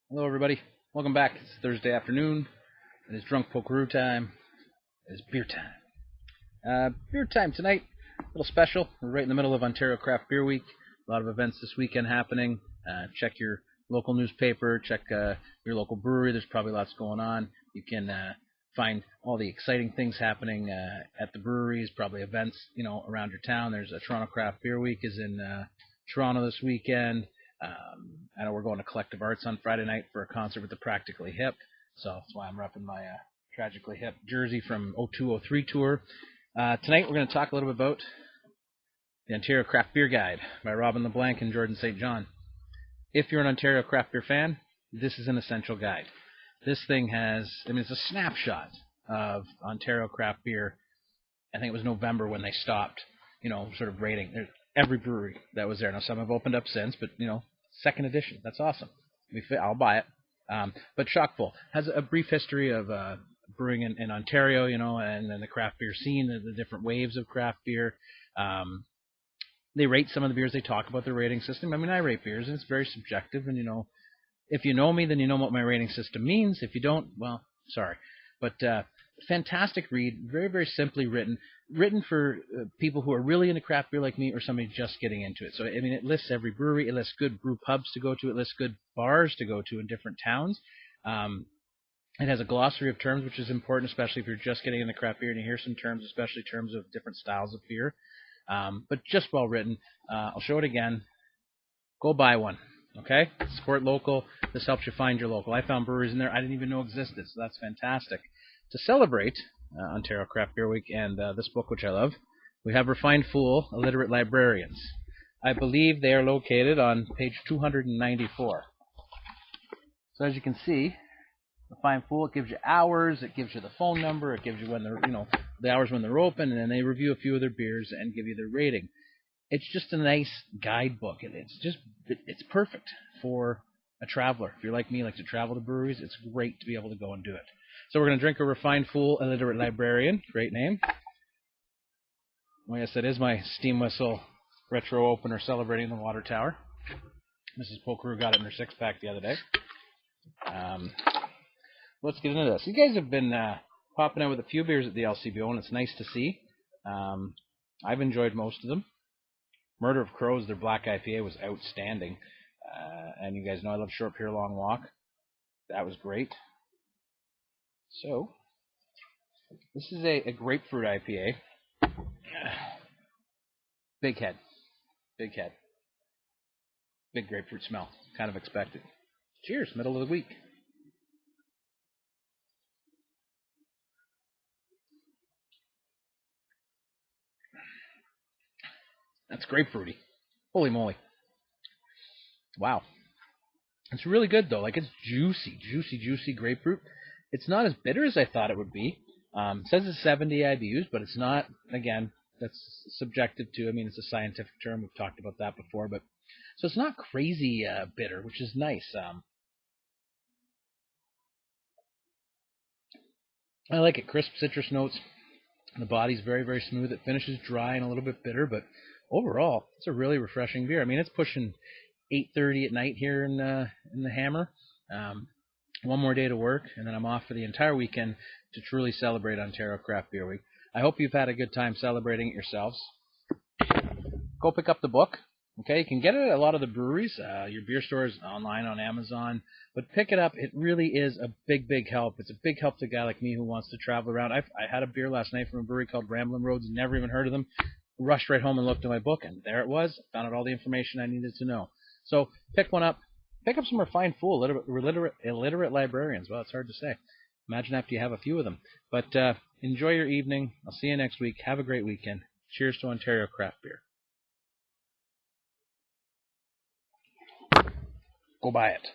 Hello, everybody. Welcome back. It's Thursday afternoon. It is drunk pokeroo time. It is beer time. Beer time tonight. A little special. We're right in the middle of Ontario Craft Beer Week. A lot of events this weekend happening. Check your local newspaper. Check your local brewery. There's probably lots going on. You can find all the exciting things happening at the breweries. Probably events, around your town. There's a Toronto Craft Beer Week is in Toronto this weekend. I know we're going to Collective Arts on Friday night for a concert with the Practically Hip, so that's why I'm repping my Tragically Hip jersey from 0203 tour. Tonight we're going to talk a little bit about the Ontario Craft Beer Guide by Robin LeBlanc and Jordan St. John. If you're an Ontario craft beer fan, this is an essential guide. This thing has, it's a snapshot of Ontario craft beer. I think it was November when they stopped, sort of rating. There's every brewery that was there. Now, some have opened up since, but, second edition. That's awesome. I'll buy it. But chock-full. Has a brief history of brewing in Ontario, and then the craft beer scene, the different waves of craft beer. They rate some of the beers. They talk about their rating system. I rate beers, and it's very subjective. And, if you know me, then you know what my rating system means. If you don't, well, sorry. But fantastic read, very, very simply written for people who are really into craft beer like me or somebody just getting into it. So, it lists every brewery. It lists good brew pubs to go to. It lists good bars to go to in different towns. It has a glossary of terms, which is important, especially if you're just getting into craft beer and you hear some terms, especially terms of different styles of beer. But just well written. I'll show it again. Go buy one. Okay? Support local. This helps you find your local. I found breweries in there I didn't even know existed, so that's fantastic. To celebrate Ontario Craft Beer Week and this book, which I love, we have Refined Fool, Illiterate Librarians. I believe they are located on page 294. So as you can see, Refined Fool, it gives you hours, it gives you the phone number, it gives you when they're, the hours when they're open, and then they review a few of their beers and give you their rating. It's just a nice guidebook. It's perfect for a traveler. If you're like me, like to travel to breweries, it's great to be able to go and do it. So we're going to drink a Refined Fool, Illiterate Librarian. Great name. Well, yes, that is my steam whistle retro opener celebrating the water tower. Mrs. Pokeroo got it in her six-pack the other day. Let's get into this. You guys have been popping out with a few beers at the LCBO, and it's nice to see. I've enjoyed most of them. Murder of Crows, their black IPA, was outstanding. And you guys know I love Short Pure Long Walk. That was great. So, this is a grapefruit IPA. Big head. Big head. Big grapefruit smell. Kind of expected. Cheers, middle of the week. That's grapefruity. Holy moly. Wow. It's really good, though. It's juicy grapefruit. It's not as bitter as I thought it would be. It says it's 70 IBUs, but it's not. Again, that's subjective too. It's a scientific term. We've talked about that before. So it's not crazy bitter, which is nice. I like it. Crisp citrus notes. The body's very, very smooth. It finishes dry and a little bit bitter, but overall, it's a really refreshing beer. It's pushing 8:30 at night here in the Hammer. One more day to work, and then I'm off for the entire weekend to truly celebrate Ontario Craft Beer Week. I hope you've had a good time celebrating it yourselves. Go pick up the book. Okay, you can get it at a lot of the breweries, your beer stores, online on Amazon. But pick it up. It really is a big, big help. It's a big help to a guy like me who wants to travel around. I had a beer last night from a brewery called Ramblin' Roads. Never even heard of them. Rushed right home and looked at my book, and there it was. Found out all the information I needed to know. So pick one up. Pick up some Refined Fool, illiterate librarians. Well, it's hard to say. Imagine after you have a few of them. But enjoy your evening. I'll see you next week. Have a great weekend. Cheers to Ontario Craft Beer. Go buy it.